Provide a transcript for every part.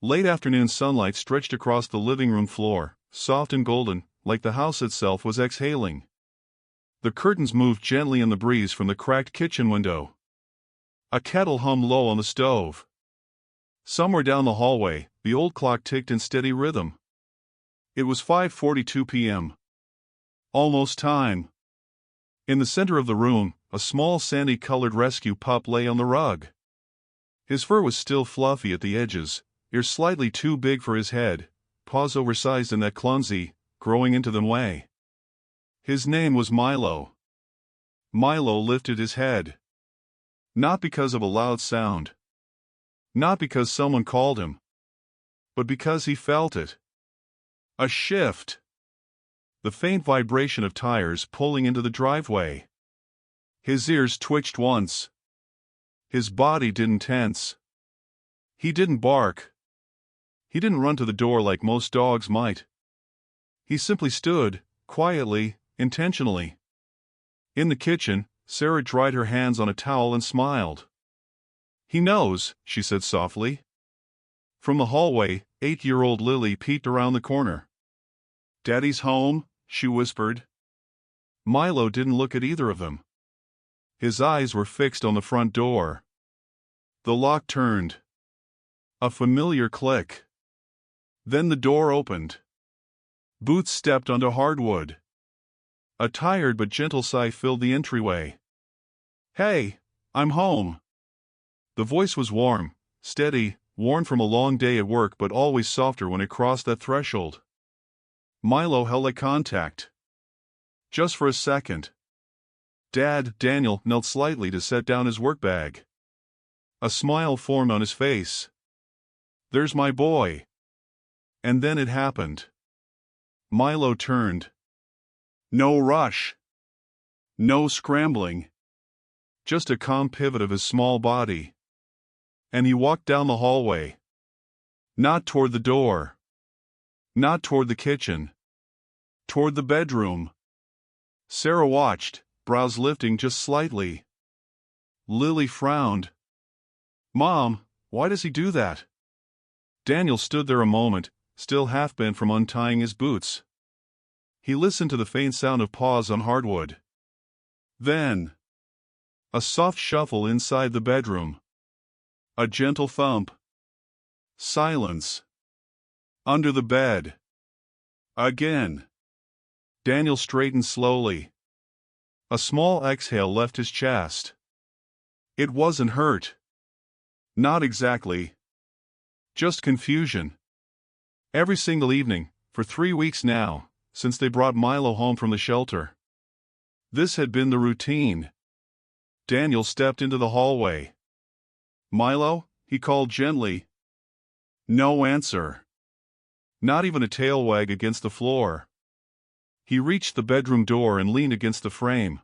Late afternoon sunlight stretched across the living room floor, soft and golden, like the house itself was exhaling. The curtains moved gently in the breeze from the cracked kitchen window. A kettle hummed low on the stove. Somewhere down the hallway, the old clock ticked in steady rhythm. It was 5:42 p.m. Almost time. In the center of the room, a small sandy-colored rescue pup lay on the rug. His fur was still fluffy at the edges, ears slightly too big for his head, paws oversized in that clumsy, growing into them way. His name was Milo. Milo lifted his head. Not because of a loud sound. Not because someone called him. But because he felt it. A shift. The faint vibration of tires pulling into the driveway. His ears twitched once. His body didn't tense. He didn't bark. He didn't run to the door like most dogs might. He simply stood, quietly, intentionally. In the kitchen, Sarah dried her hands on a towel and smiled. "He knows," she said softly. From the hallway, 8-year-old Lily peeked around the corner. "Daddy's home," she whispered. Milo didn't look at either of them. His eyes were fixed on the front door. The lock turned. A familiar click. Then the door opened. Boots stepped onto hardwood. A tired but gentle sigh filled the entryway. "Hey, I'm home." The voice was warm, steady, worn from a long day at work but always softer when it crossed that threshold. Milo held eye contact. Just for a second. Dad, Daniel, knelt slightly to set down his work bag. A smile formed on his face. "There's my boy." And then it happened. Milo turned. No rush. No scrambling. Just a calm pivot of his small body. And he walked down the hallway. Not toward the door. Not toward the kitchen. Toward the bedroom. Sarah watched, brows lifting just slightly. Lily frowned. "Mom, why does he do that?" Daniel stood there a moment, still half bent from untying his boots. He listened to the faint sound of paws on hardwood. Then, a soft shuffle inside the bedroom. A gentle thump. Silence. Under the bed. Again. Daniel straightened slowly. A small exhale left his chest. It wasn't hurt. Not exactly. Just confusion. Every single evening, for 3 weeks now, since they brought Milo home from the shelter. This had been the routine. Daniel stepped into the hallway. "Milo?" he called gently. No answer. Not even a tail wag against the floor. He reached the bedroom door and leaned against the frame.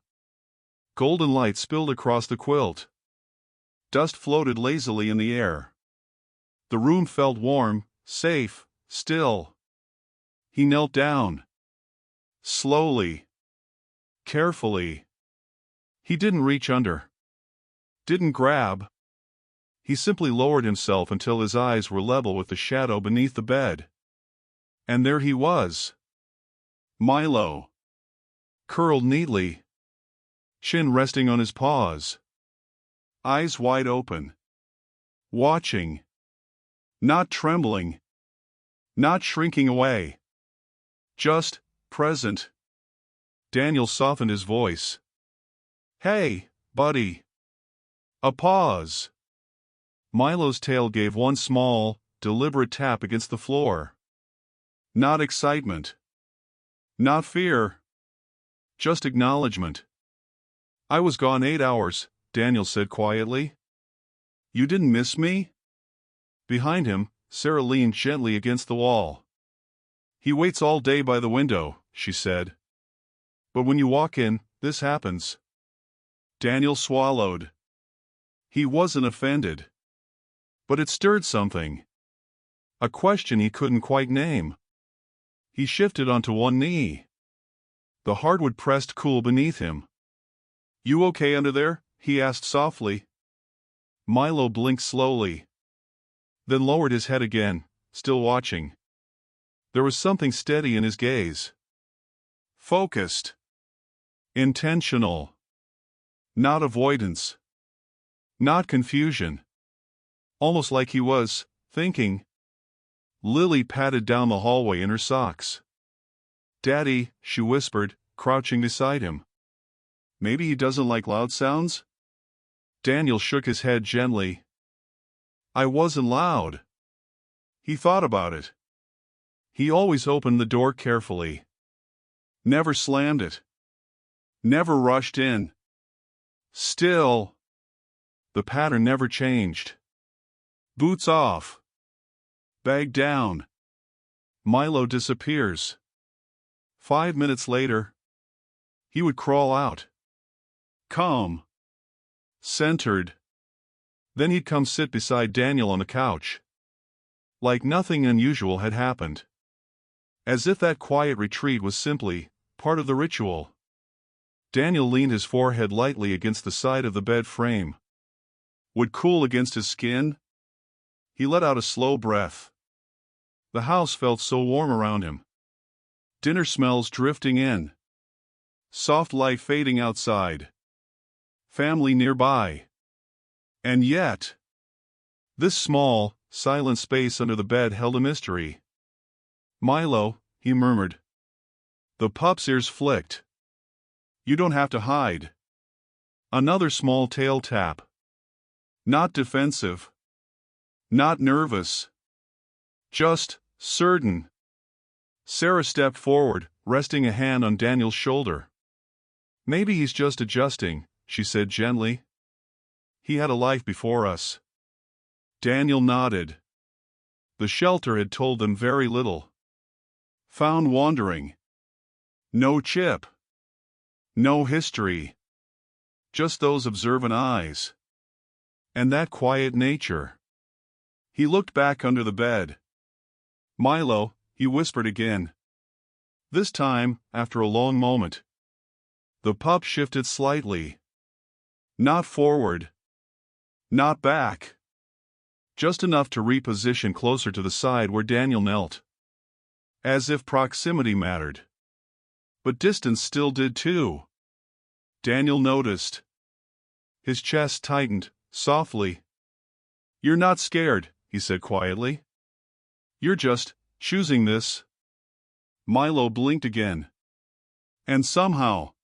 Golden light spilled across the quilt. Dust floated lazily in the air. The room felt warm, safe, still. He knelt down. Slowly. Carefully. He didn't reach under. Didn't grab. He simply lowered himself until his eyes were level with the shadow beneath the bed. And there he was. Milo. Curled neatly. Chin resting on his paws. Eyes wide open. Watching. Not trembling. Not shrinking away. Just present. Daniel softened his voice. "Hey, buddy." A pause. Milo's tail gave one small, deliberate tap against the floor. Not excitement. Not fear. Just acknowledgement. "I was gone 8 hours, Daniel said quietly. "You didn't miss me?" Behind him, Sarah leaned gently against the wall. "He waits all day by the window," she said. "But when you walk in, this happens." Daniel swallowed. He wasn't offended. But it stirred something. A question he couldn't quite name. He shifted onto one knee. The hardwood pressed cool beneath him. "You okay under there?" he asked softly. Milo blinked slowly. then lowered his head again, still watching. There was something steady in his gaze. Focused. Intentional. Not avoidance. Not confusion. Almost like he was thinking. Lily patted down the hallway in her socks. "Daddy," she whispered, crouching beside him. "Maybe he doesn't like loud sounds?" Daniel shook his head gently. "I wasn't loud." He thought about it. He always opened the door carefully. Never slammed it. Never rushed in. Still, the pattern never changed. Boots off. Bag down. Milo disappears. 5 minutes later, he would crawl out. Calm. Centered. Then he'd come sit beside Daniel on the couch. Like nothing unusual had happened. As if that quiet retreat was simply part of the ritual. Daniel leaned his forehead lightly against the side of the bed frame. Would cool against his skin. He let out a slow breath. The house felt so warm around him. Dinner smells drifting in. Soft light fading outside. Family nearby. And yet, this small, silent space under the bed held a mystery. "Milo," he murmured. The pup's ears flicked. "You don't have to hide." Another small tail tap. Not defensive. Not nervous. Just certain. Sarah stepped forward, resting a hand on Daniel's shoulder. "Maybe he's just adjusting," she said gently. "He had a life before us." Daniel nodded. The shelter had told them very little. Found wandering. No chip. No history. Just those observant eyes. And that quiet nature. He looked back under the bed. "Milo," he whispered again. This time, after a long moment. The pup shifted slightly. Not forward. Not back. Just enough to reposition closer to the side where Daniel knelt. As if proximity mattered. But distance still did too. Daniel noticed. His chest tightened, softly. "You're not scared," he said quietly. "You're just choosing this." Milo blinked again. And somehow,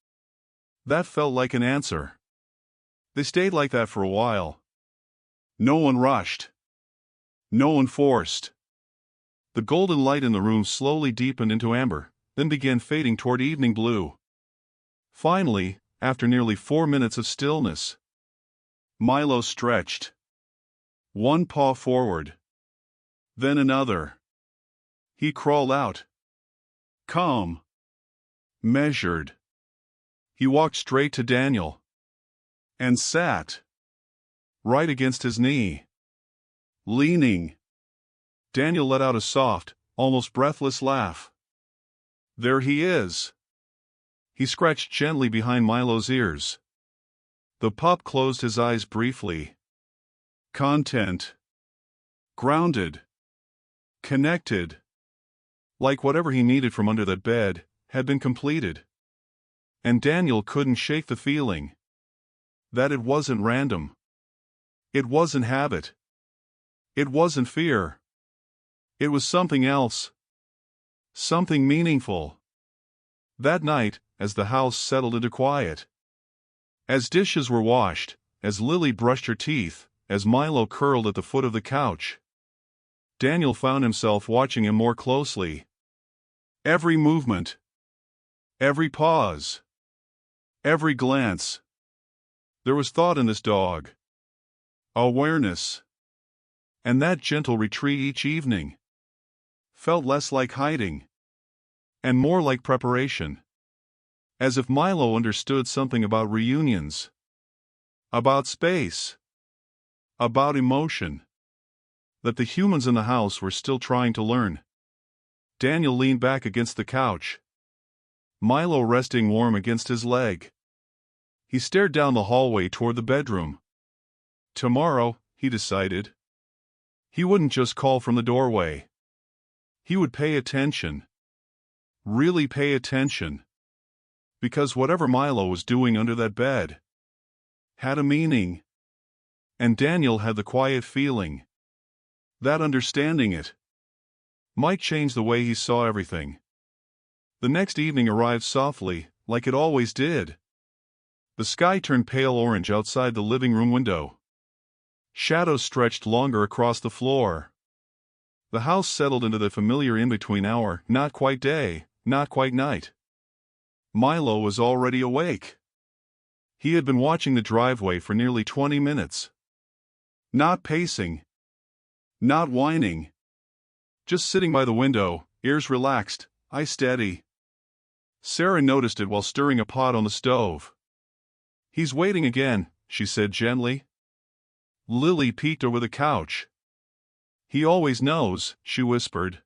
that felt like an answer. They stayed like that for a while. No one rushed. No one forced. The golden light in the room slowly deepened into amber, then began fading toward evening blue. Finally, after nearly 4 minutes of stillness, Milo stretched. One paw forward. Then another. He crawled out. Calm. Measured. He walked straight to Daniel. And sat. Right against his knee. Leaning. Daniel let out a soft, almost breathless laugh. "There he is." He scratched gently behind Milo's ears. The pup closed his eyes briefly. Content. Grounded. Connected. Like whatever he needed from under that bed had been completed. And Daniel couldn't shake the feeling that it wasn't random. It wasn't habit. It wasn't fear. It was something else. Something meaningful. That night, as the house settled into quiet, as dishes were washed, as Lily brushed her teeth, as Milo curled at the foot of the couch, Daniel found himself watching him more closely. Every movement. Every pause. Every glance. There was thought in this dog. Awareness. And that gentle retreat each evening felt less like hiding and more like preparation. As if Milo understood something about reunions, about space, about emotion, that the humans in the house were still trying to learn. Daniel leaned back against the couch, Milo resting warm against his leg. He stared down the hallway toward the bedroom. Tomorrow, he decided, He wouldn't just call from the doorway. He would pay attention. Really pay attention. Because whatever Milo was doing under that bed had a meaning. And Daniel had the quiet feeling that understanding it might change the way he saw everything. The next evening arrived softly, like it always did. The sky turned pale orange outside the living room window. Shadows stretched longer across the floor. The house settled into the familiar in-between hour, not quite day, not quite night. Milo was already awake. He had been watching the driveway for nearly 20 minutes. Not pacing. Not whining. Just sitting by the window, ears relaxed, eyes steady. Sarah noticed it while stirring a pot on the stove. "He's waiting again," she said gently. Lily peeked over the couch. "He always knows," she whispered.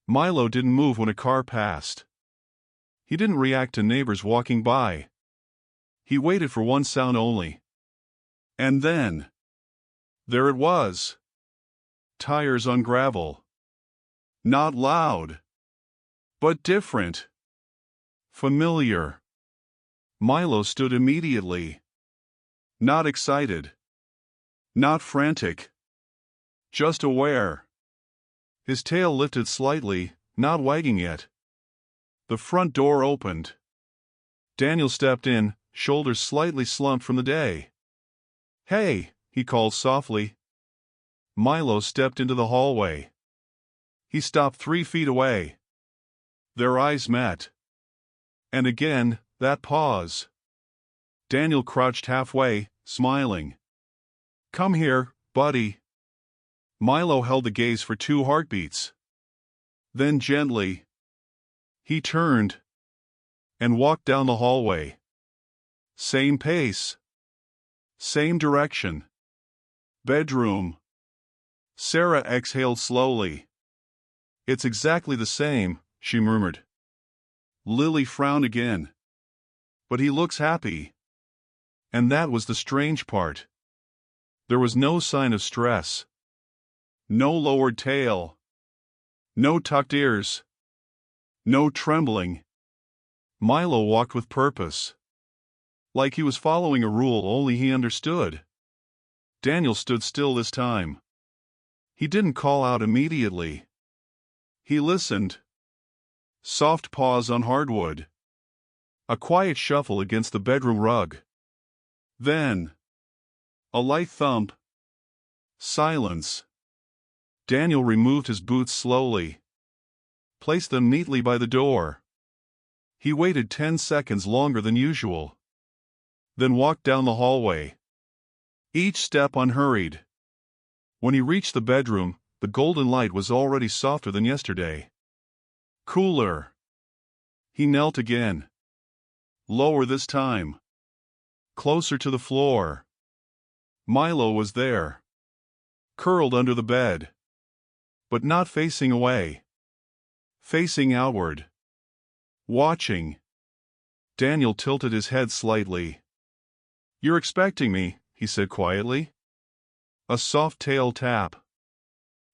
Milo didn't move when a car passed. He didn't react to neighbors walking by. He waited for one sound only. And then, there it was. Tires on gravel. Not loud, but different. Familiar. Milo stood immediately. Not excited. Not frantic. Just aware. His tail lifted slightly, not wagging yet. The front door opened. Daniel stepped in, shoulders slightly slumped from the day. "Hey," he called softly. Milo stepped into the hallway. He stopped 3 feet away. Their eyes met. And again, that pause. Daniel crouched halfway, smiling. "Come here, buddy." Milo held the gaze for 2 heartbeats. Then gently, he turned and walked down the hallway. Same pace. Same direction. Bedroom. Sarah exhaled slowly. "It's exactly the same," she murmured. Lily frowned again. "But he looks happy." And that was the strange part. There was no sign of stress. No lowered tail. No tucked ears. No trembling. Milo walked with purpose. Like he was following a rule only he understood. Daniel stood still this time. He didn't call out immediately. He listened. Soft paws on hardwood. A quiet shuffle against the bedroom rug. Then, a light thump. Silence. Daniel removed his boots slowly. Placed them neatly by the door. He waited 10 seconds longer than usual. Then walked down the hallway. Each step unhurried. When he reached the bedroom, the golden light was already softer than yesterday. Cooler. He knelt again. Lower this time. Closer to the floor. Milo was there. Curled under the bed. But not facing away. Facing outward. Watching. Daniel tilted his head slightly. "You're expecting me," he said quietly. A soft tail tap.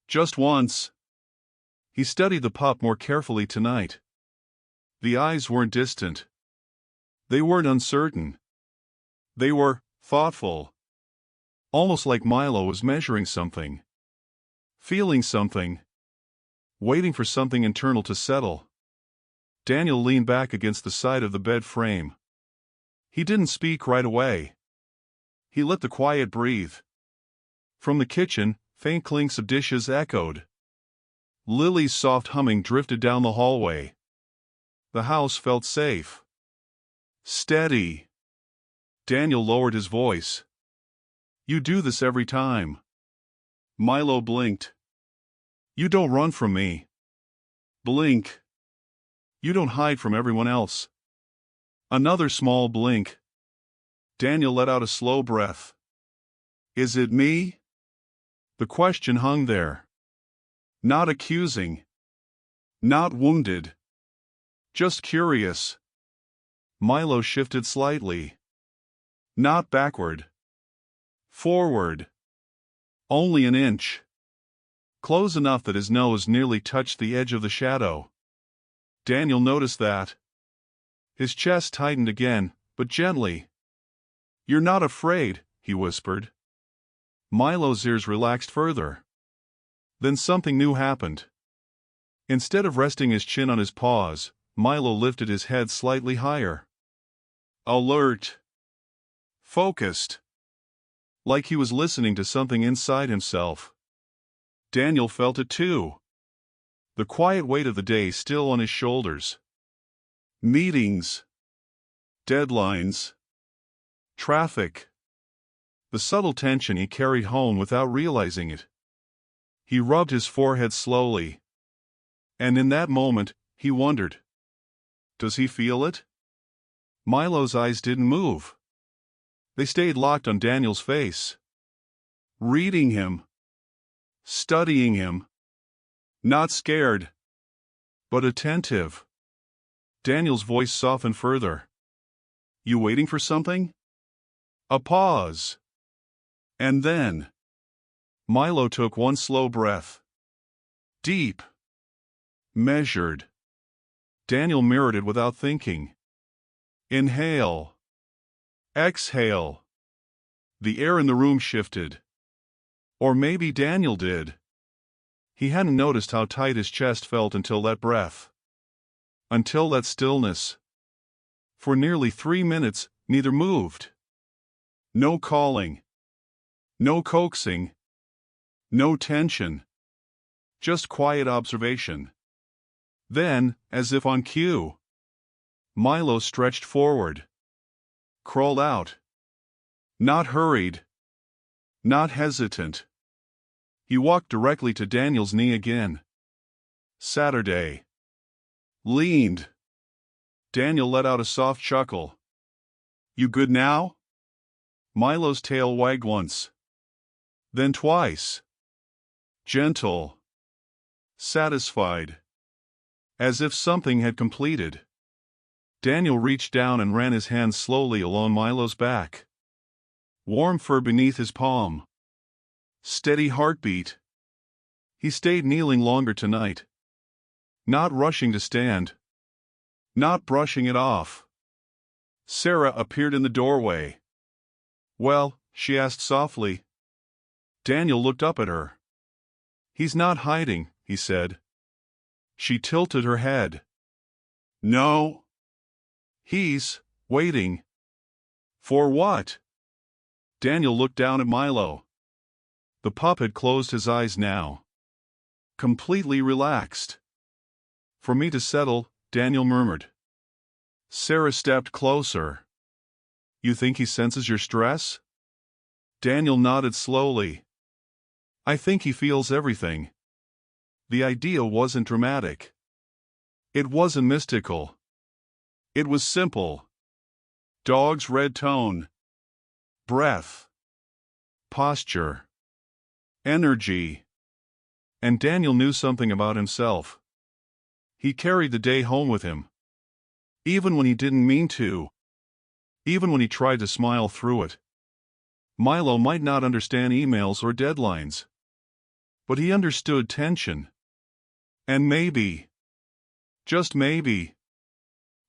"Just once." He studied the pup more carefully tonight. The eyes weren't distant. They weren't uncertain. They were thoughtful. Almost like Milo was measuring something. Feeling something. Waiting for something internal to settle. Daniel leaned back against the side of the bed frame. He didn't speak right away. He let the quiet breathe. From the kitchen, faint clinks of dishes echoed. Lily's soft humming drifted down the hallway. The house felt safe. Steady. Daniel lowered his voice. "You do this every time." Milo blinked. "You don't run from me." Blink. "You don't hide from everyone else." Another small blink. Daniel let out a slow breath. "Is it me?" The question hung there. Not accusing. Not wounded. Just curious. Milo shifted slightly. Not backward. Forward. Only an inch. close enough that his nose nearly touched the edge of the shadow. Daniel noticed that. His chest tightened again, but gently. "You're not afraid," he whispered. Milo's ears relaxed further. Then something new happened. Instead of resting his chin on his paws, Milo lifted his head slightly higher. Alert. Focused. Like he was listening to something inside himself. Daniel felt it too. The quiet weight of the day still on his shoulders. Meetings. Deadlines. Traffic. The subtle tension he carried home without realizing it. He rubbed his forehead slowly. And in that moment, he wondered. Does he feel it? Milo's eyes didn't move. They stayed locked on Daniel's face. Reading him. Studying him. Not scared. But attentive. Daniel's voice softened further. You waiting for something? A pause. And then. Milo took one slow breath. Deep. Measured. Daniel mirrored it without thinking. Inhale. Exhale. The air in the room shifted. Or maybe Daniel did. He hadn't noticed how tight his chest felt until that breath. Until that stillness. For nearly 3 minutes, neither moved. No calling. No coaxing. No tension. Just quiet observation. Then, as if on cue, Milo stretched forward. Crawled out. Not hurried. Not hesitant. He walked directly to Daniel's knee again. Saturday. Leaned. Daniel let out a soft chuckle. You good now? Milo's tail wagged once. Then twice. Gentle. Satisfied. As if something had completed. Daniel reached down and ran his hands slowly along Milo's back. Warm fur beneath his palm. Steady heartbeat. He stayed kneeling longer tonight. Not rushing to stand. Not brushing it off. Sarah appeared in the doorway. Well, she asked softly. Daniel looked up at her. He's not hiding, he said. She tilted her head. No. He's waiting. For what? Daniel looked down at Milo. The pup had closed his eyes now. Completely relaxed. For me to settle, Daniel murmured. Sarah stepped closer. You think he senses your stress? Daniel nodded slowly. I think he feels everything. The idea wasn't dramatic. It wasn't mystical. It was simple. Dog's red tone. Breath. Posture. Energy. And Daniel knew something about himself. He carried the day home with him. Even when he didn't mean to. Even when he tried to smile through it. Milo might not understand emails or deadlines. But he understood tension. And maybe, just maybe,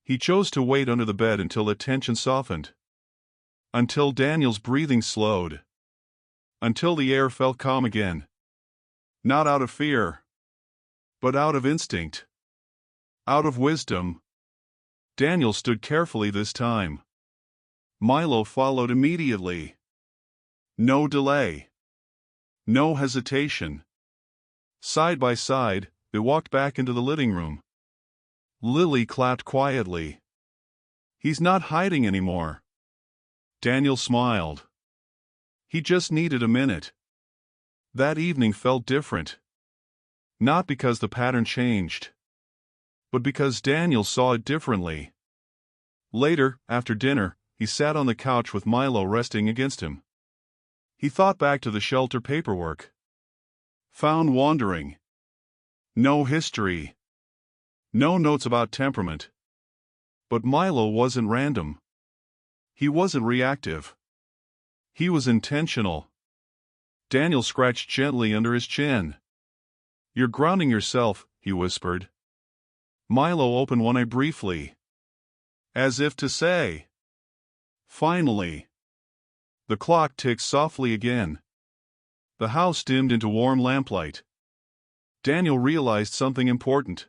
he chose to wait under the bed until the tension softened. Until Daniel's breathing slowed. Until the air felt calm again. Not out of fear, but out of instinct. Out of wisdom. Daniel stood carefully this time. Milo followed immediately. No delay. No hesitation. Side by side, they walked back into the living room. Lily clapped quietly. He's not hiding anymore. Daniel smiled. He just needed a minute. That evening felt different. Not because the pattern changed, but because Daniel saw it differently. Later, after dinner, he sat on the couch with Milo resting against him. He thought back to the shelter paperwork. Found wandering. No history. No notes about temperament. But Milo wasn't random. He wasn't reactive. He was intentional. Daniel scratched gently under his chin. "You're grounding yourself," he whispered. Milo opened one eye briefly, as if to say, "Finally." The clock ticked softly again. The house dimmed into warm lamplight. Daniel realized something important.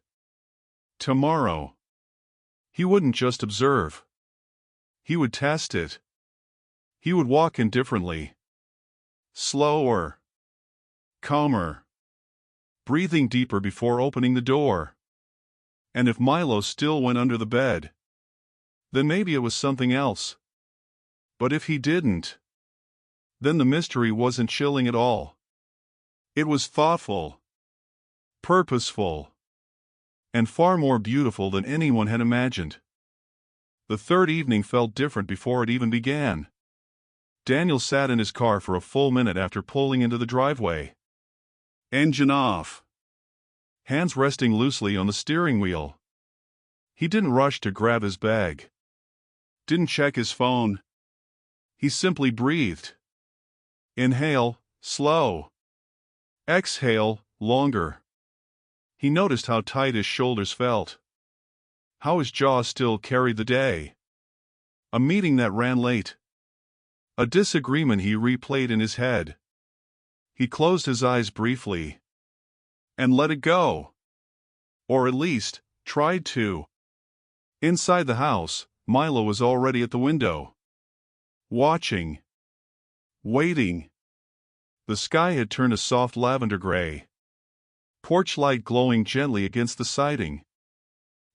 Tomorrow, he wouldn't just observe. He would test it. He would walk in differently. Slower. Calmer. Breathing deeper before opening the door. And if Milo still went under the bed, then maybe it was something else. But if he didn't, then the mystery wasn't chilling at all. It was thoughtful, purposeful, and far more beautiful than anyone had imagined. The third evening felt different before it even began. Daniel sat in his car for a full minute after pulling into the driveway. Engine off. Hands resting loosely on the steering wheel. He didn't rush to grab his bag. Didn't check his phone. He simply breathed. Inhale, slow. Exhale, longer. He noticed how tight his shoulders felt. How his jaw still carried the day. A meeting that ran late. A disagreement he replayed in his head. He closed his eyes briefly. And let it go. Or at least, tried to. Inside the house, Milo was already at the window. Watching. Waiting. The sky had turned a soft lavender gray. Porch light glowing gently against the siding.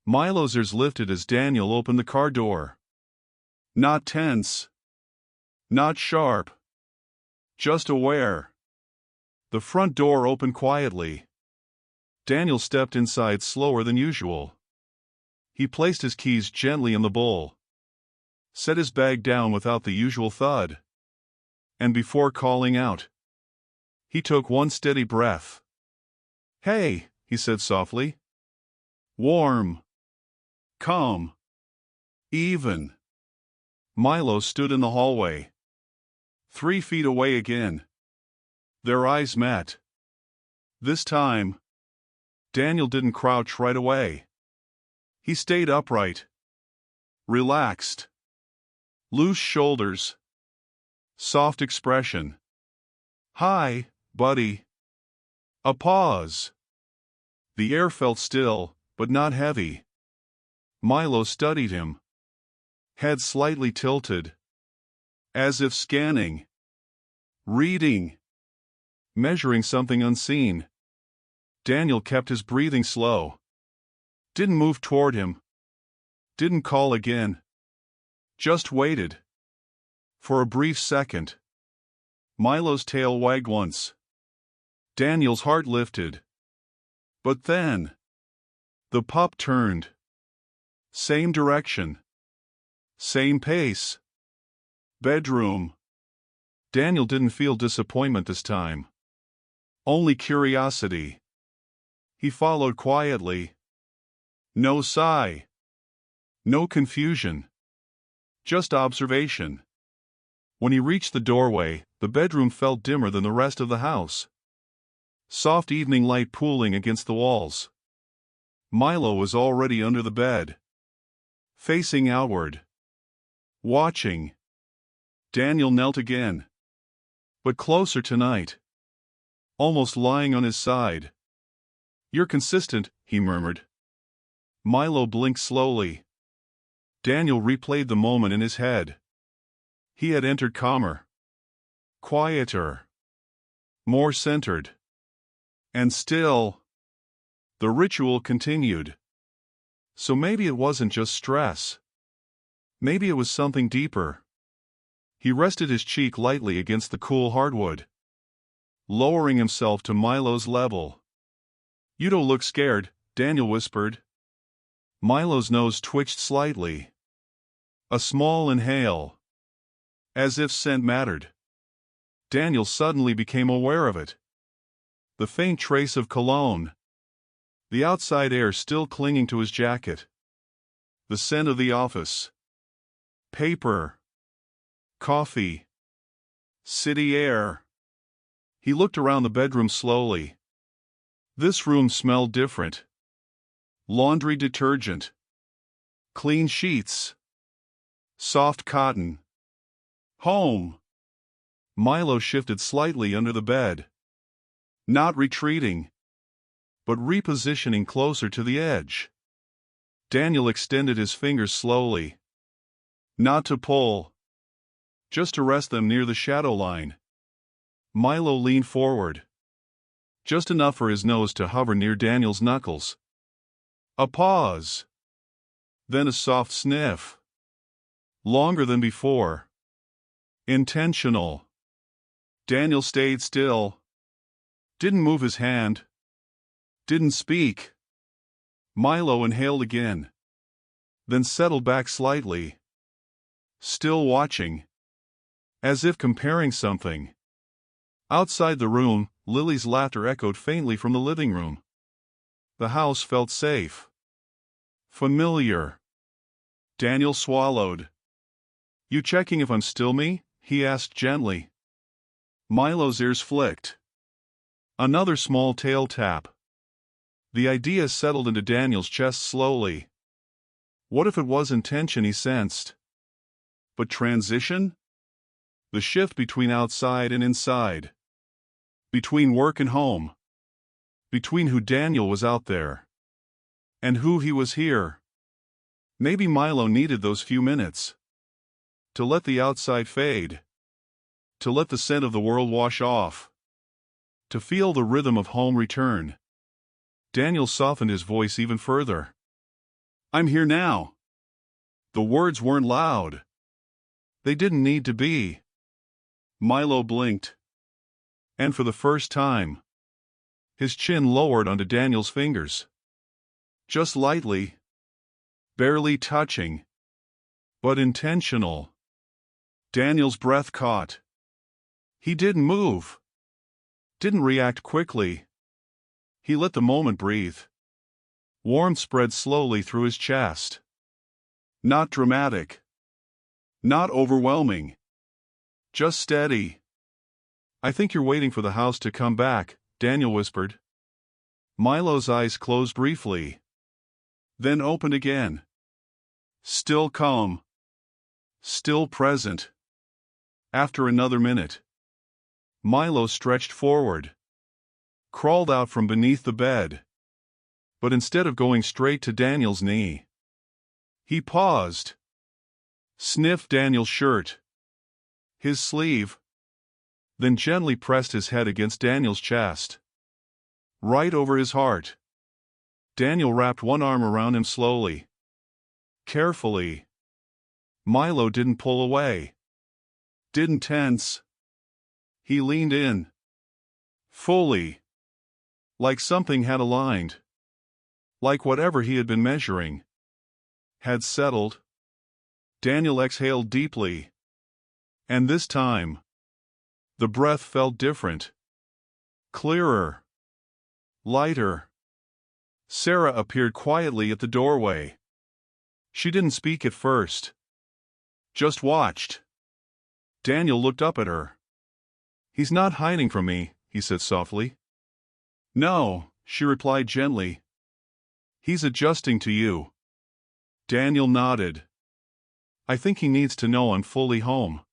Milo's ears lifted as Daniel opened the car door. Not tense. Not sharp. Just aware. The front door opened quietly. Daniel stepped inside slower than usual. He placed his keys gently in the bowl. Set his bag down without the usual thud. And before calling out, he took one steady breath. "Hey," he said softly. "Warm. Calm. Even." Milo stood in the hallway. 3 feet away again. Their eyes met. This time, Daniel didn't crouch right away. He stayed upright. Relaxed. Loose shoulders. Soft expression. "Hi, buddy." A pause. The air felt still, but not heavy. Milo studied him. Head slightly tilted. As if scanning. Reading. Measuring something unseen. Daniel kept his breathing slow. Didn't move toward him. Didn't call again. Just waited. For a brief second. Milo's tail wagged once. Daniel's heart lifted. But then, the pup turned. Same direction. Same pace. Bedroom. Daniel didn't feel disappointment this time. Only curiosity. He followed quietly. No sigh. No confusion. Just observation. When he reached the doorway, the bedroom felt dimmer than the rest of the house. Soft evening light pooling against the walls. Milo was already under the bed. Facing outward. Watching. Daniel knelt again. But closer tonight. Almost lying on his side. "You're consistent," he murmured. Milo blinked slowly. Daniel replayed the moment in his head. He had entered calmer. Quieter. More centered. And still, the ritual continued. So maybe it wasn't just stress. Maybe it was something deeper. He rested his cheek lightly against the cool hardwood. Lowering himself to Milo's level. "You don't look scared," Daniel whispered. Milo's nose twitched slightly. A small inhale. As if scent mattered. Daniel suddenly became aware of it. The faint trace of cologne. The outside air still clinging to his jacket. The scent of the office. Paper. Coffee. City air. He looked around the bedroom slowly. This room smelled different. Laundry detergent. Clean sheets. Soft cotton. Home. Milo shifted slightly under the bed. Not retreating, but repositioning closer to the edge. Daniel extended his fingers slowly. Not to pull, just to rest them near the shadow line. Milo leaned forward, just enough for his nose to hover near Daniel's knuckles. A pause. Then a soft sniff. Longer than before. Intentional. Daniel stayed still. Didn't move his hand. Didn't speak. Milo inhaled again. Then settled back slightly. Still watching. As if comparing something. Outside the room, Lily's laughter echoed faintly from the living room. The house felt safe. Familiar. Daniel swallowed. You checking if I'm still me? He asked gently. Milo's ears flicked. Another small tail tap. The idea settled into Daniel's chest slowly. What if it wasn't tension he sensed? But transition? The shift between outside and inside. Between work and home. Between who Daniel was out there. And who he was here. Maybe Milo needed those few minutes. To let the outside fade. To let the scent of the world wash off. To feel the rhythm of home return. Daniel softened his voice even further. I'm here now. The words weren't loud. They didn't need to be. Milo blinked. And for the first time, his chin lowered onto Daniel's fingers. Just lightly. Barely touching. But intentional. Daniel's breath caught. He didn't move. Didn't react quickly. He let the moment breathe. Warmth spread slowly through his chest. Not dramatic. Not overwhelming. Just steady. I think you're waiting for the house to come back, Daniel whispered. Milo's eyes closed briefly. Then opened again. Still calm. Still present. After another minute, Milo stretched forward. Crawled out from beneath the bed. But instead of going straight to Daniel's knee, he paused. Sniffed Daniel's shirt. His sleeve. Then gently pressed his head against Daniel's chest. Right over his heart. Daniel wrapped one arm around him slowly. Carefully. Milo didn't pull away. Didn't tense. He leaned in. Fully. Like something had aligned. Like whatever he had been measuring had settled. Daniel exhaled deeply. And this time, the breath felt different. Clearer. Lighter. Sarah appeared quietly at the doorway. She didn't speak at first. Just watched. Daniel looked up at her. He's not hiding from me, he said softly. No, she replied gently. He's adjusting to you. Daniel nodded. I think he needs to know I'm fully home.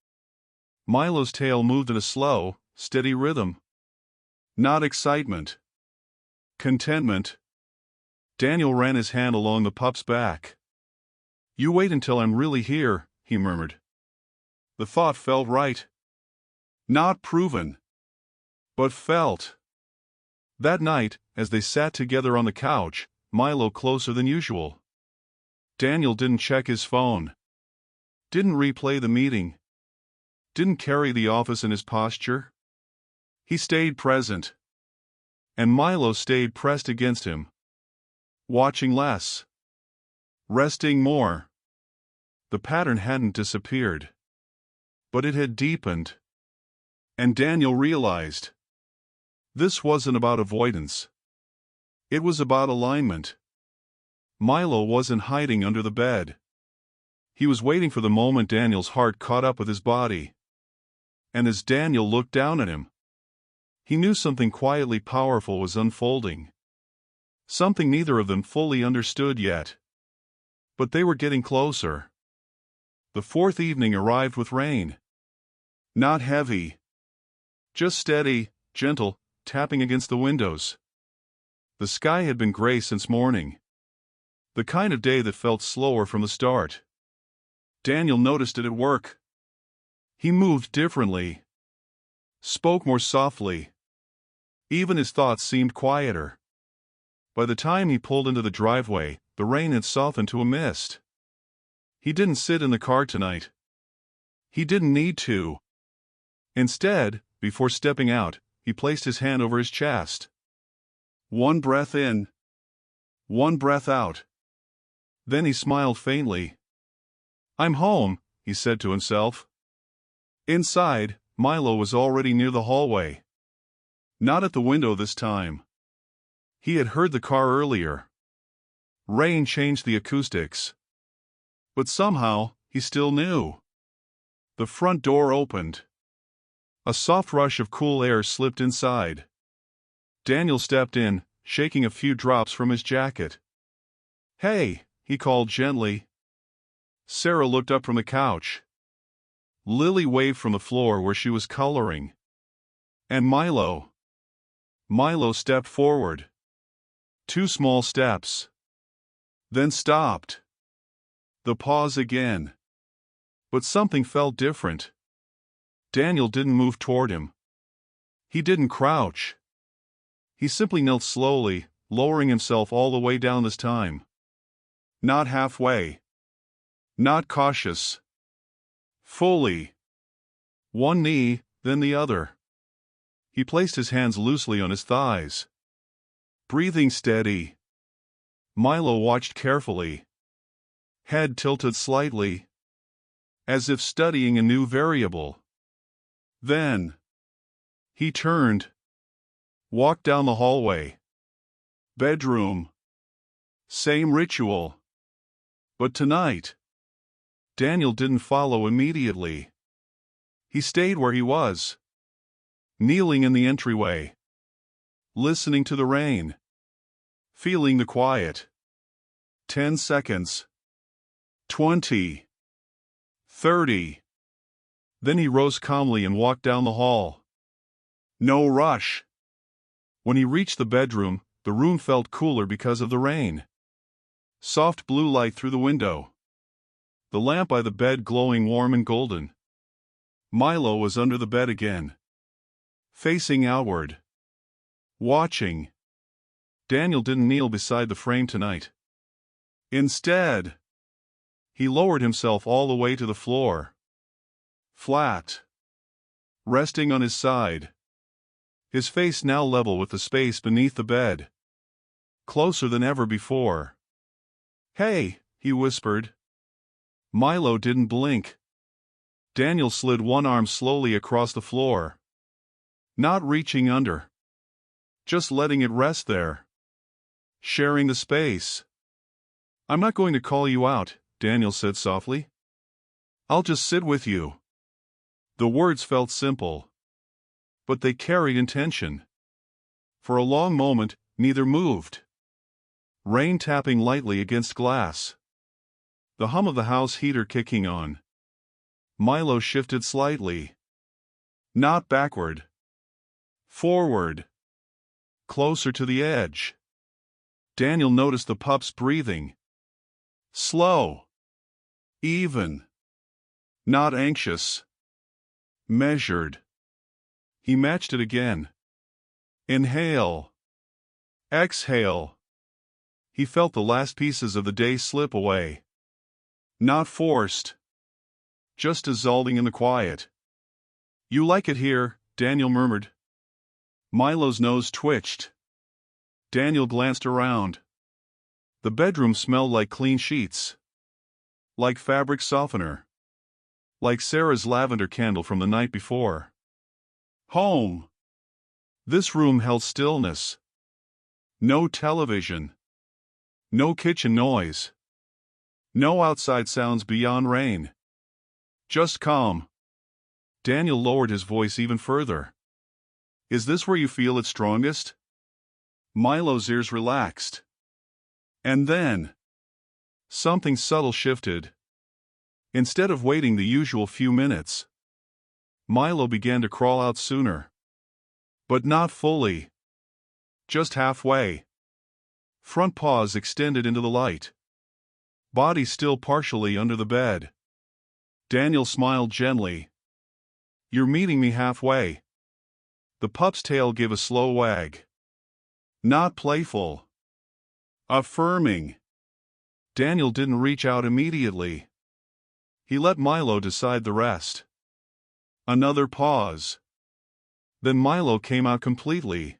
Milo's tail moved in a slow, steady rhythm. Not excitement. Contentment. Daniel ran his hand along the pup's back. You wait until I'm really here, he murmured. The thought felt right. Not proven. But felt. That night, as they sat together on the couch, Milo closer than usual. Daniel didn't check his phone. Didn't replay the meeting. Didn't carry the office in his posture. He stayed present. And Milo stayed pressed against him. Watching less. Resting more. The pattern hadn't disappeared. But it had deepened. And Daniel realized. This wasn't about avoidance. It was about alignment. Milo wasn't hiding under the bed. He was waiting for the moment Daniel's heart caught up with his body. And as Daniel looked down at him, he knew something quietly powerful was unfolding. Something neither of them fully understood yet. But they were getting closer. The fourth evening arrived with rain. Not heavy. Just steady, gentle, tapping against the windows. The sky had been gray since morning. The kind of day that felt slower from the start. Daniel noticed it at work. He moved differently. Spoke more softly. Even his thoughts seemed quieter. By the time he pulled into the driveway, the rain had softened to a mist. He didn't sit in the car tonight. He didn't need to. Instead, before stepping out, he placed his hand over his chest. One breath in. One breath out. Then he smiled faintly. "I'm home," he said to himself. Inside, Milo was already near the hallway. Not at the window this time. He had heard the car earlier. Rain changed the acoustics. But somehow, he still knew. The front door opened. A soft rush of cool air slipped inside. Daniel stepped in, shaking a few drops from his jacket. "Hey," he called gently. Sarah looked up from the couch. Lily waved from the floor where she was coloring. And Milo. Milo stepped forward. 2 small steps. Then stopped. The pause again. But something felt different. Daniel didn't move toward him. He didn't crouch. He simply knelt slowly, lowering himself all the way down this time. Not halfway. Not cautious. Fully. One knee, then the other. He placed his hands loosely on his thighs. Breathing steady. Milo watched carefully. Head tilted slightly. As if studying a new variable. Then he turned. Walked down the hallway. Bedroom. Same ritual. But tonight, Daniel didn't follow immediately. He stayed where he was. Kneeling in the entryway. Listening to the rain. Feeling the quiet. 10 seconds. 20. 30. Then he rose calmly and walked down the hall. No rush. When he reached the bedroom, the room felt cooler because of the rain. Soft blue light through the window. The lamp by the bed glowing warm and golden. Milo was under the bed again. Facing outward. Watching. Daniel didn't kneel beside the frame tonight. Instead, he lowered himself all the way to the floor. Flat. Resting on his side. His face now level with the space beneath the bed. Closer than ever before. "Hey," he whispered. Milo didn't blink. Daniel slid one arm slowly across the floor. Not reaching under. Just letting it rest there. Sharing the space. "I'm not going to call you out," Daniel said softly. "I'll just sit with you." The words felt simple. But they carried intention. For a long moment, neither moved. Rain tapping lightly against glass. The hum of the house heater kicking on. Milo shifted slightly. Not backward. Forward. Closer to the edge. Daniel noticed the pup's breathing. Slow. Even. Not anxious. Measured. He matched it again. Inhale. Exhale. He felt the last pieces of the day slip away. Not forced. Just dissolving in the quiet. "You like it here," Daniel murmured. Milo's nose twitched. Daniel glanced around. The bedroom smelled like clean sheets. Like fabric softener. Like Sarah's lavender candle from the night before. Home. This room held stillness. No television. No kitchen noise. No outside sounds beyond rain. Just calm. Daniel lowered his voice even further. "Is this where you feel it strongest?" Milo's ears relaxed. And then, something subtle shifted. Instead of waiting the usual few minutes, Milo began to crawl out sooner. But not fully. Just halfway. Front paws extended into the light. Body still partially under the bed. Daniel smiled gently. "You're meeting me halfway." The pup's tail gave a slow wag. Not playful. Affirming. Daniel didn't reach out immediately. He let Milo decide the rest. Another pause. Then Milo came out completely.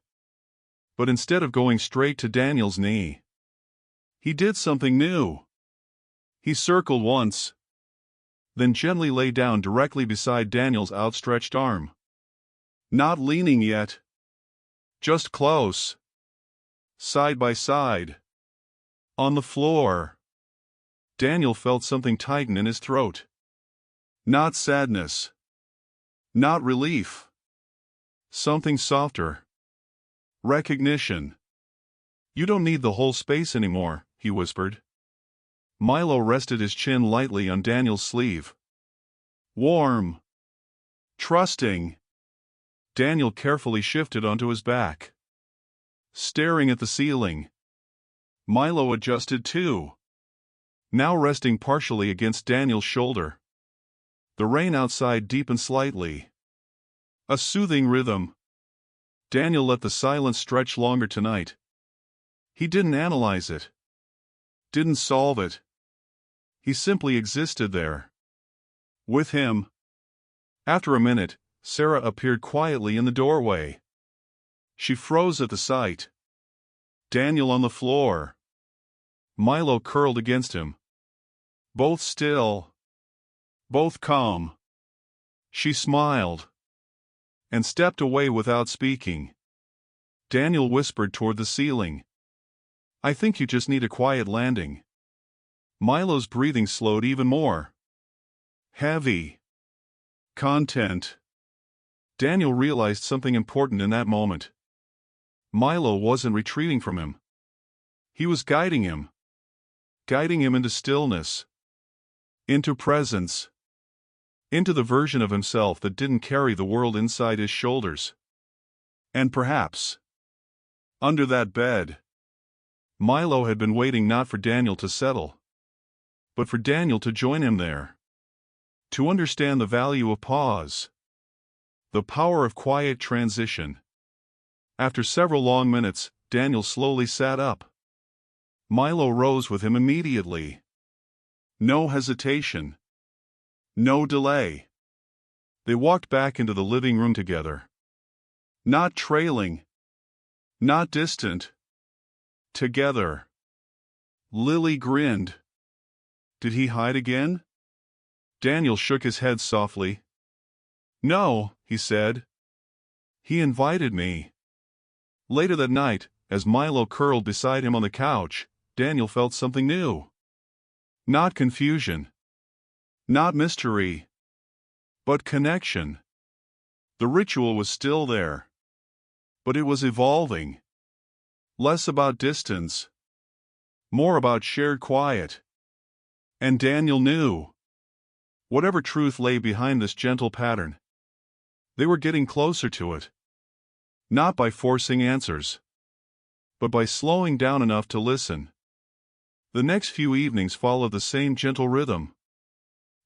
But instead of going straight to Daniel's knee, he did something new. He circled once, then gently lay down directly beside Daniel's outstretched arm. Not leaning yet. Just close. Side by side. On the floor. Daniel felt something tighten in his throat. Not sadness. Not relief. Something softer. Recognition. "You don't need the whole space anymore," he whispered. Milo rested his chin lightly on Daniel's sleeve. Warm. Trusting. Daniel carefully shifted onto his back. Staring at the ceiling. Milo adjusted too. Now resting partially against Daniel's shoulder. The rain outside deepened slightly. A soothing rhythm. Daniel let the silence stretch longer tonight. He didn't analyze it. Didn't solve it. He simply existed there. With him. After a minute, Sarah appeared quietly in the doorway. She froze at the sight. Daniel on the floor. Milo curled against him. Both still. Both calm. She smiled. And stepped away without speaking. Daniel whispered toward the ceiling. "I think you just need a quiet landing." Milo's breathing slowed even more. Heavy. Content. Daniel realized something important in that moment. Milo wasn't retreating from him. He was guiding him. Guiding him into stillness. Into presence. Into the version of himself that didn't carry the world inside his shoulders. And perhaps, under that bed, Milo had been waiting not for Daniel to settle, but for Daniel to join him there. To understand the value of pause. The power of quiet transition. After several long minutes, Daniel slowly sat up. Milo rose with him immediately. No hesitation. No delay. They walked back into the living room together. Not trailing. Not distant. Together. Lily grinned. Did he hide again? Daniel shook his head softly. "No," he said. "He invited me." Later that night, as Milo curled beside him on the couch, Daniel felt something new. Not confusion. Not mystery. But connection. The ritual was still there. But it was evolving. Less about distance. More about shared quiet. And Daniel knew. Whatever truth lay behind this gentle pattern, they were getting closer to it. Not by forcing answers, but by slowing down enough to listen. The next few evenings followed the same gentle rhythm.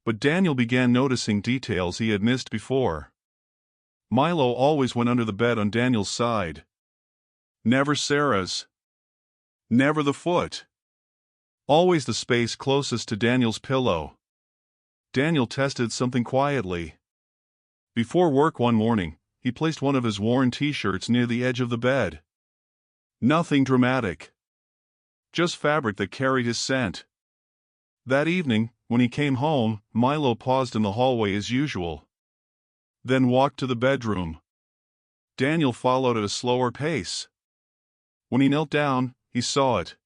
But Daniel began noticing details he had missed before. Milo always went under the bed on Daniel's side. Never Sarah's. Never the foot. Always the space closest to Daniel's pillow. Daniel tested something quietly. Before work one morning, he placed one of his worn t-shirts near the edge of the bed. Nothing dramatic. Just fabric that carried his scent. That evening, when he came home, Milo paused in the hallway as usual. Then walked to the bedroom. Daniel followed at a slower pace. When he knelt down, he saw it.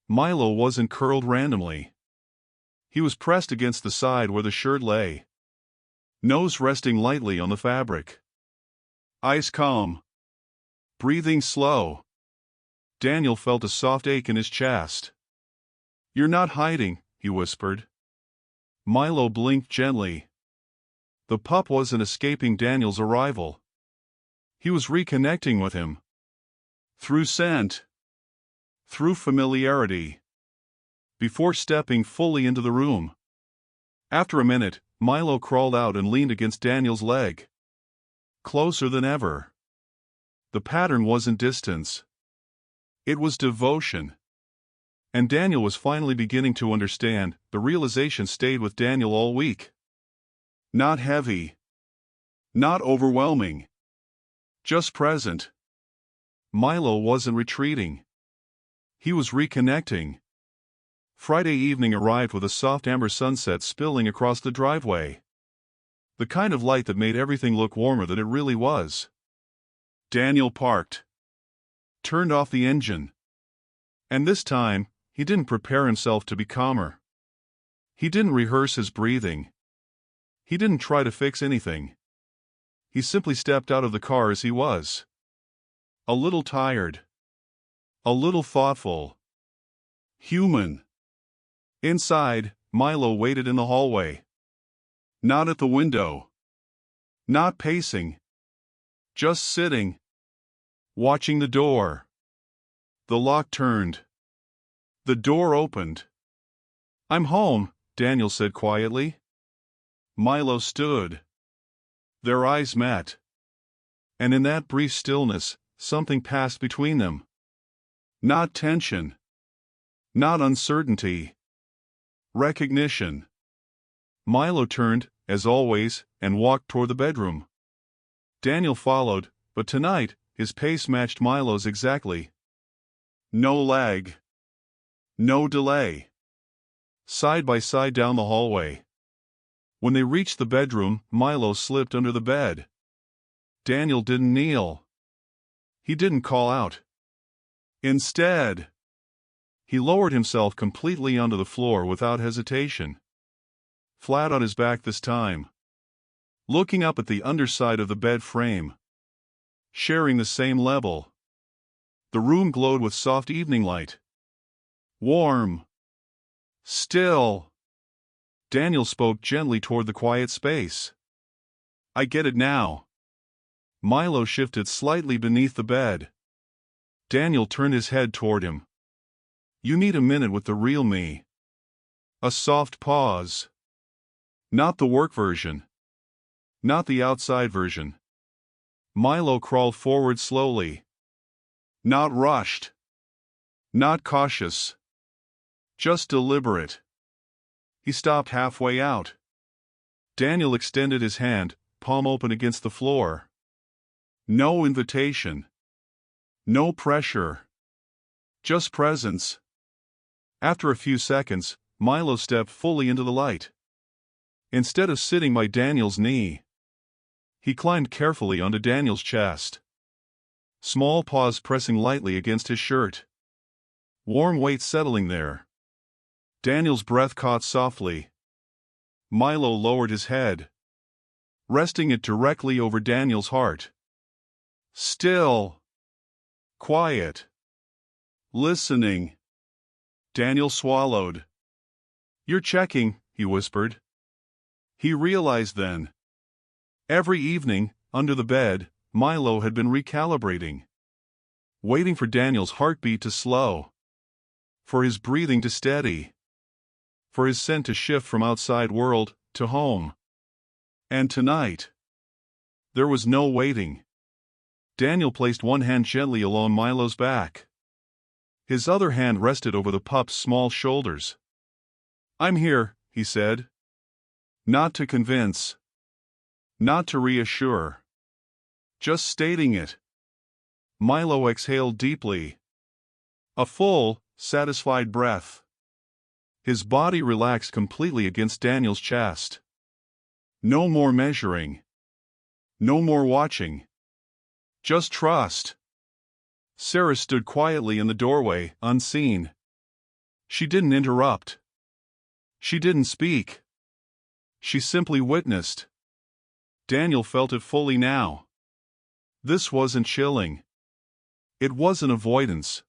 Milo wasn't curled randomly. He was pressed against the side where the shirt lay. Nose resting lightly on the fabric. Eyes calm. Breathing slow. Daniel felt a soft ache in his chest. "You're not hiding," he whispered. Milo blinked gently. The pup wasn't escaping Daniel's arrival. He was reconnecting with him. Through scent. Through familiarity. Before stepping fully into the room. After a minute, Milo crawled out and leaned against Daniel's leg. Closer than ever. The pattern wasn't distance. It was devotion. And Daniel was finally beginning to understand. The realization stayed with Daniel all week. Not heavy. Not overwhelming. Just present. Milo wasn't retreating. He was reconnecting. Friday evening arrived with a soft amber sunset spilling across the driveway. The kind of light that made everything look warmer than it really was. Daniel parked. Turned off the engine. And this time, he didn't prepare himself to be calmer. He didn't rehearse his breathing. He didn't try to fix anything. He simply stepped out of the car as he was. A little tired. A little thoughtful. Human. Inside, Milo waited in the hallway. Not at the window. Not pacing. Just sitting. Watching the door. The lock turned. The door opened. "I'm home," Daniel said quietly. Milo stood. Their eyes met. And in that brief stillness, something passed between them. Not tension. Not uncertainty. Recognition. Milo turned, as always, and walked toward the bedroom. Daniel followed, but tonight, his pace matched Milo's exactly. No lag. No delay. Side by side down the hallway. When they reached the bedroom, Milo slipped under the bed. Daniel didn't kneel. He didn't call out. Instead, he lowered himself completely onto the floor without hesitation. Flat on his back this time. Looking up at the underside of the bed frame. Sharing the same level. The room glowed with soft evening light. Warm. Still. Daniel spoke gently toward the quiet space. "I get it now." Milo shifted slightly beneath the bed. Daniel turned his head toward him. "You need a minute with the real me." A soft pause. Not the work version. Not the outside version. Milo crawled forward slowly. Not rushed. Not cautious. Just deliberate. He stopped halfway out. Daniel extended his hand, palm open against the floor. No invitation. No pressure. Just presence. After a few seconds, Milo stepped fully into the light. Instead of sitting by Daniel's knee, he climbed carefully onto Daniel's chest. Small paws pressing lightly against his shirt. Warm weight settling there. Daniel's breath caught softly. Milo lowered his head, resting it directly over Daniel's heart. Still. Quiet. Listening. Daniel swallowed. "You're checking," he whispered. He realized then. Every evening, under the bed, Milo had been recalibrating. Waiting for Daniel's heartbeat to slow. For his breathing to steady. For his scent to shift from outside world to home. And tonight, there was no waiting. Daniel placed one hand gently along Milo's back. His other hand rested over the pup's small shoulders. "I'm here," he said. Not to convince. Not to reassure. Just stating it. Milo exhaled deeply. A full, satisfied breath. His body relaxed completely against Daniel's chest. No more measuring. No more watching. Just trust. Sarah stood quietly in the doorway, unseen. She didn't interrupt. She didn't speak. She simply witnessed. Daniel felt it fully now. This wasn't chilling. It wasn't avoidance.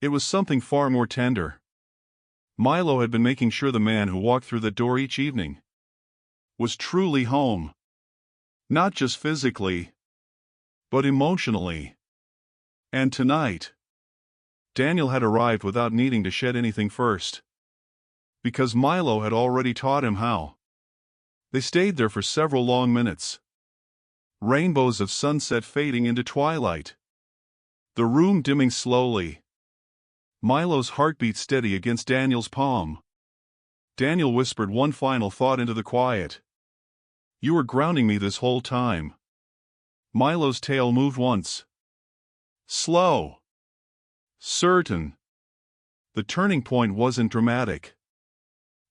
It was something far more tender. Milo had been making sure the man who walked through the door each evening was truly home. Not just physically, but emotionally. And tonight, Daniel had arrived without needing to shed anything first, because Milo had already taught him how. They stayed there for several long minutes. Rainbows of sunset fading into twilight. The room dimming slowly. Milo's heartbeat steady against Daniel's palm. Daniel whispered one final thought into the quiet. "You were grounding me this whole time." Milo's tail moved once. Slow. Certain. The turning point wasn't dramatic.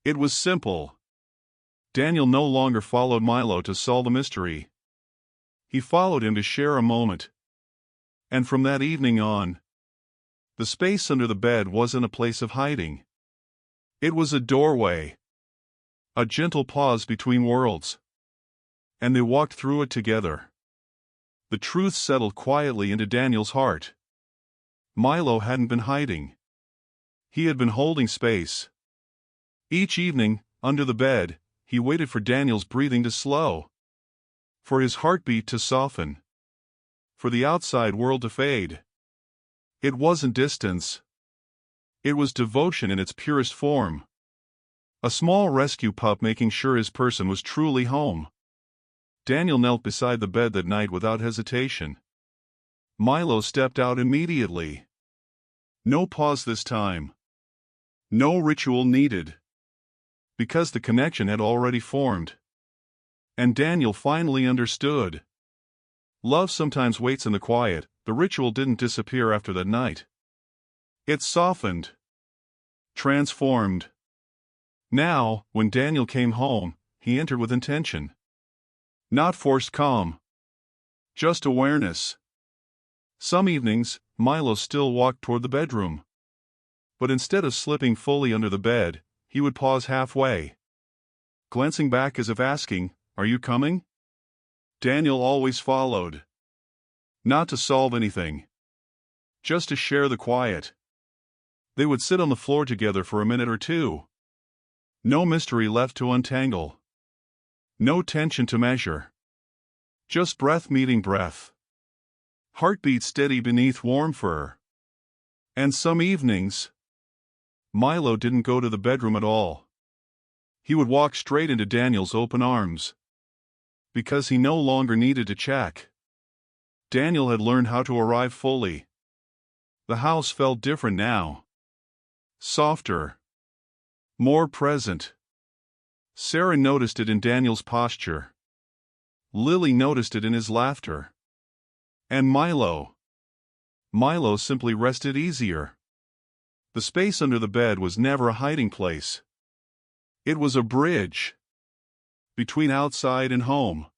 It was simple. Daniel no longer followed Milo to solve the mystery. He followed him to share a moment. And from that evening on, the space under the bed wasn't a place of hiding. It was a doorway. A gentle pause between worlds. And they walked through it together. The truth settled quietly into Daniel's heart. Milo hadn't been hiding. He had been holding space. Each evening, under the bed, he waited for Daniel's breathing to slow, for his heartbeat to soften, for the outside world to fade. It wasn't distance. It was devotion in its purest form. A small rescue pup making sure his person was truly home. Daniel knelt beside the bed that night without hesitation. Milo stepped out immediately. No pause this time. No ritual needed. Because the connection had already formed. And Daniel finally understood. Love sometimes waits in the quiet. The ritual didn't disappear after that night. It softened. Transformed. Now, when Daniel came home, he entered with intention. Not forced calm. Just awareness. Some evenings, Milo still walked toward the bedroom. But instead of slipping fully under the bed, he would pause halfway, glancing back as if asking, "Are you coming?" Daniel always followed. Not to solve anything. Just to share the quiet. They would sit on the floor together for a minute or two. No mystery left to untangle. No tension to measure. Just breath meeting breath. Heartbeat steady beneath warm fur. And some evenings, Milo didn't go to the bedroom at all. He would walk straight into Daniel's open arms. Because he no longer needed to check. Daniel had learned how to arrive fully. The house felt different now. Softer. More present. Sarah noticed it in Daniel's posture. Lily noticed it in his laughter. And Milo simply rested easier. The space under the bed was never a hiding place. It was a bridge. Between outside and home.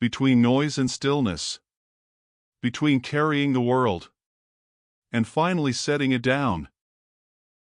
Between noise and stillness. Between carrying the world and finally setting it down.